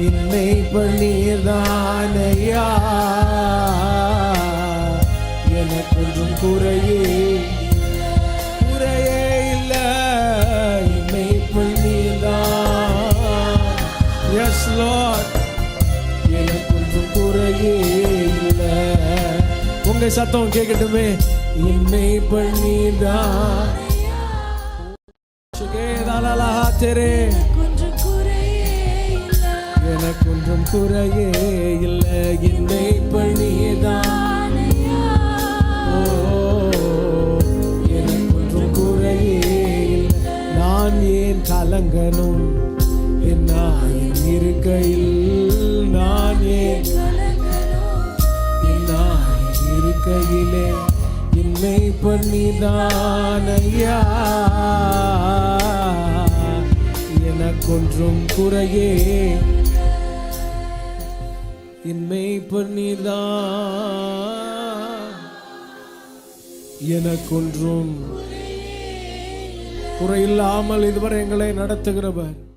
என்னை பண்ணீர்தானையா, எனக்கொன்றும் குறையே இல்லை. என்னை பண்ணீர்தான், எஸ் லார்ட், எனக்கொன்றும் குறையே இல்லை. உங்க சத்தம் கேட்கட்டுமே. என்னை பண்ணீர்தான் எனக்கொன்றும் குறையே இல்லை. என்னை பண்ணீர்தான், எனக்கொன்றும் குறையே இல்லை. நான் ஏன் கலங்கணும் என் இருக்கையில், நான் ஏன் இருக்கையிலே என்னை பண்ணீர்தான் ஐயா, எனக்கொன்றும் குறையே. என்னை பண்ணீர்தான், எனக்கொன்றும் குறையில்லாமல் இதுவரை எங்களை நடத்துகிறவர்.